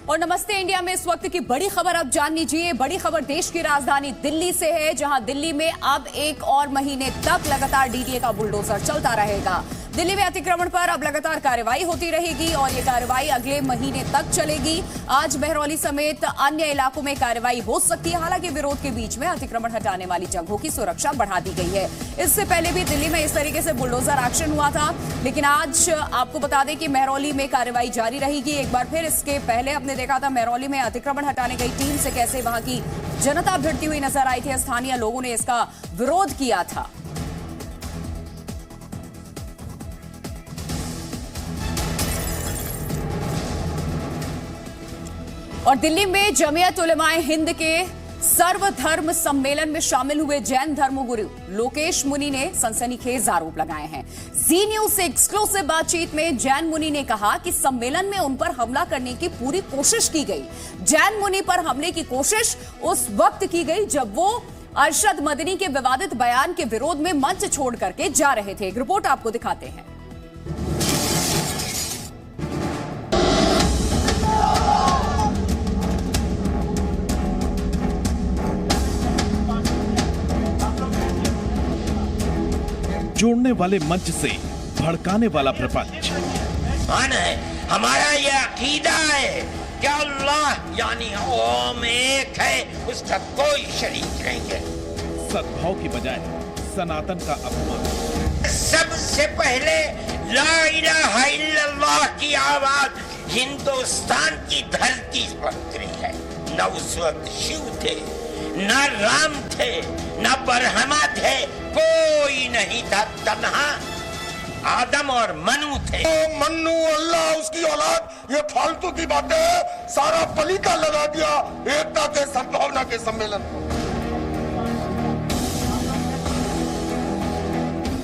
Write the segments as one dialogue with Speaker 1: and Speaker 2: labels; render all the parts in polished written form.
Speaker 1: और नमस्ते इंडिया में इस वक्त की बड़ी खबर अब जान लीजिए। बड़ी खबर देश की राजधानी दिल्ली से है, जहां दिल्ली में अब एक और महीने तक लगातार डीडीए का बुलडोजर चलता रहेगा। दिल्ली में अतिक्रमण पर अब लगातार कार्रवाई होती रहेगी और ये कार्रवाई अगले महीने तक चलेगी। आज महरौली समेत अन्य इलाकों में कार्रवाई हो सकती है। हालांकि विरोध के बीच में अतिक्रमण हटाने वाली जगहों की सुरक्षा बढ़ा दी गई है। इससे पहले भी दिल्ली में इस तरीके से बुलडोजर एक्शन हुआ था, लेकिन आज आपको बता दें कि महरौली में कार्रवाई जारी रहेगी। एक बार फिर इसके पहले आपने देखा था महरौली में अतिक्रमण हटाने गई टीम से कैसे वहां की जनता भिड़ती हुई नजर आई थी। स्थानीय लोगों ने इसका विरोध किया था। और दिल्ली में जमीयत उलेमाए हिंद के सर्वधर्म सम्मेलन में शामिल हुए जैन धर्मगुरु लोकेश मुनि ने सनसनीखेज आरोप लगाए हैं। जी न्यूज से एक्सक्लूसिव बातचीत में जैन मुनि ने कहा कि सम्मेलन में उन पर हमला करने की पूरी कोशिश की गई। जैन मुनि पर हमले की कोशिश उस वक्त की गई जब वो अरशद मदनी के विवादित बयान के विरोध में मंच छोड़ करके जा रहे थे। एक रिपोर्ट आपको दिखाते हैं।
Speaker 2: जोड़ने वाले मंच से भड़काने वाला प्रपंच। हमारा ये अकीदा है कि अल्लाह यानी ओम एक है, उसका कोई शरीक नहीं है। सद्भाव की बजाय सनातन का अपमान। सबसे पहले ला इलाहा इल्लल्लाह की आवाज हिंदुस्तान की धरती पर उतरी है। न उस वक्त शिव थे, न राम थे, न ब्रह्मा थे, कोई नहीं था, तन्हा आदम और मनु थे।
Speaker 3: मनु अल्लाह उसकी औलाद, ये फालतू की बातें सारा पलीता लगा दिया एकता के सद्भावना के सम्मेलन को।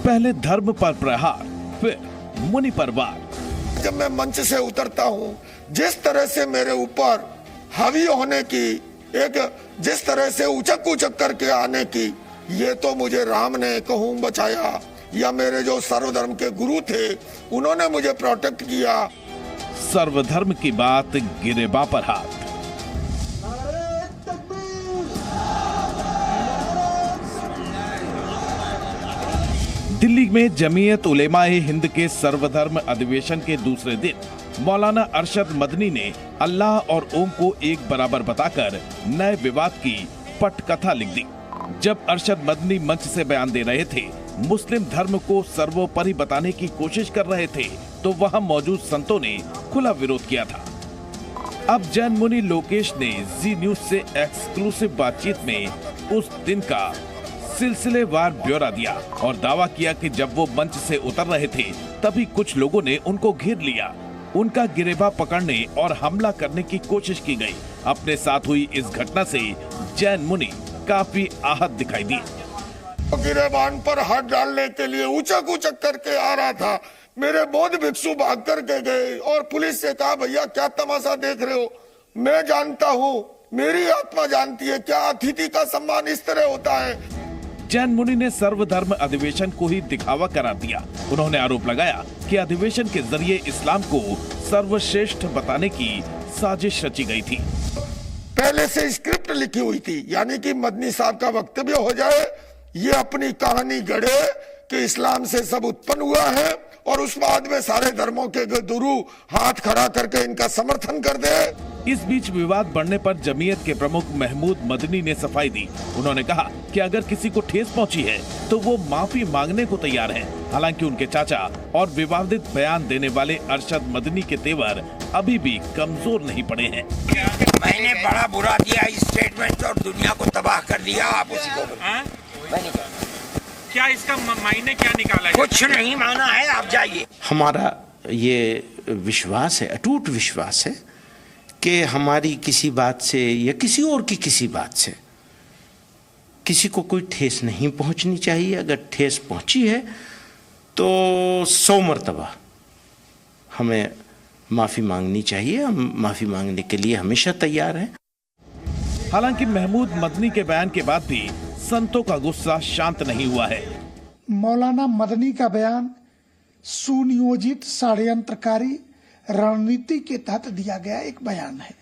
Speaker 2: पहले धर्म पर प्रहार, फिर मुनि पर वार।
Speaker 3: जब मैं मंच से उतरता हूँ, जिस तरह से मेरे ऊपर हावी होने की, एक जिस तरह से उचक उचक करके आने की, ये तो मुझे राम ने कहूँ बचाया या मेरे जो सर्वधर्म के गुरु थे उन्होंने मुझे प्रोटेक्ट किया।
Speaker 2: सर्वधर्म की बात गिरेबा पर हाथ। दिल्ली में जमीयत उलेमाए हिंद के सर्वधर्म अधिवेशन के दूसरे दिन मौलाना अरशद मदनी ने अल्लाह और ओम को एक बराबर बताकर नए विवाद की पटकथा लिख दी। जब अरशद मदनी मंच से बयान दे रहे थे, मुस्लिम धर्म को सर्वोपरि बताने की कोशिश कर रहे थे, तो वहां मौजूद संतों ने खुला विरोध किया था। अब जैन मुनि लोकेश ने जी न्यूज से एक्सक्लूसिव बातचीत में उस दिन का सिलसिलेवार ब्यौरा दिया और दावा किया कि जब वो मंच से उतर रहे थे तभी कुछ लोगों ने उनको घेर लिया। उनका गिरेबा पकड़ने और हमला करने की कोशिश की गई। अपने साथ हुई इस घटना से जैन मुनि काफी आहत दिखाई दिए।
Speaker 3: गिरेबान पर हाथ डालने के लिए उचक उचक करके आ रहा था। मेरे बौद्ध भिक्षु भाग करके गए और पुलिस से कहा, भैया क्या तमाशा देख रहे हो? मैं जानता हूँ, मेरी आत्मा जानती है क्या अतिथि का सम्मान इस तरह होता है।
Speaker 2: जैन मुनि ने सर्वधर्म अधिवेशन को ही दिखावा करार दिया। उन्होंने आरोप लगाया कि अधिवेशन के जरिए इस्लाम को सर्वश्रेष्ठ बताने की साजिश रची गई थी।
Speaker 3: पहले से स्क्रिप्ट लिखी हुई थी, यानी कि मदनी साहब का वक्तव्य हो जाए, ये अपनी कहानी गढ़े कि इस्लाम से सब उत्पन्न हुआ है और उस बाद में सारे धर्मों के गुरु हाथ खड़ा करके इनका समर्थन कर दे।
Speaker 2: इस बीच विवाद बढ़ने पर जमीयत के प्रमुख महमूद मदनी ने सफाई दी। उन्होंने कहा कि अगर किसी को ठेस पहुंची है तो वो माफी मांगने को तैयार है। हालांकि उनके चाचा और विवादित बयान देने वाले अरशद मदनी के तेवर अभी भी कमजोर नहीं पड़े हैं।
Speaker 4: मैंने बड़ा बुरा दिया इस स्टेटमेंट और दुनिया को तबाह कर दिया। आप उसी को
Speaker 5: क्या इसका मायने क्या निकाला है?
Speaker 4: कुछ नहीं माना है, आप जाइए।
Speaker 6: हमारा ये विश्वास है, अटूट विश्वास है कि हमारी किसी बात से या किसी और की किसी बात से किसी को कोई ठेस नहीं पहुंचनी चाहिए। अगर ठेस पहुंची है तो 100 मर्तबा हमें माफ़ी मांगनी चाहिए। हम माफ़ी मांगने के लिए हमेशा तैयार हैं।
Speaker 2: हालांकि महमूद मदनी के बयान के बाद भी संतों का गुस्सा शांत नहीं हुआ है।
Speaker 7: मौलाना मदनी का बयान सुनियोजित षड्यंत्रकारी रणनीति के तहत दिया गया एक बयान है।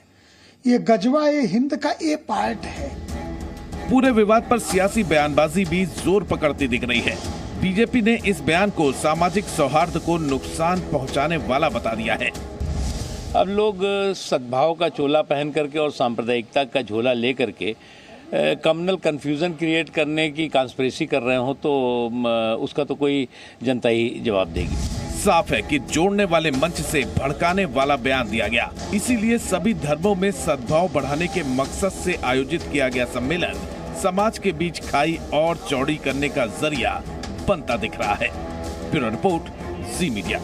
Speaker 7: ये गजवा-ए हिंद का ए पार्ट है।
Speaker 2: पूरे विवाद पर सियासी बयानबाजी भी जोर पकड़ती दिख रही है। बीजेपी ने इस बयान को सामाजिक सौहार्द को नुकसान पहुंचाने वाला बता दिया है।
Speaker 8: अब लोग सद्भाव का चोला पहन करके और सांप्रदायिकता का झोला ले करके कम्युनल कंफ्यूजन क्रिएट करने की कॉन्स्पिरेसी कर रहे हो तो उसका तो कोई जनता ही जवाब देगी।
Speaker 2: साफ है कि जोड़ने वाले मंच से भड़काने वाला बयान दिया गया। इसीलिए सभी धर्मों में सद्भाव बढ़ाने के मकसद से आयोजित किया गया सम्मेलन समाज के बीच खाई और चौड़ी करने का जरिया बनता दिख रहा है। ब्यूरो रिपोर्ट, जी मीडिया।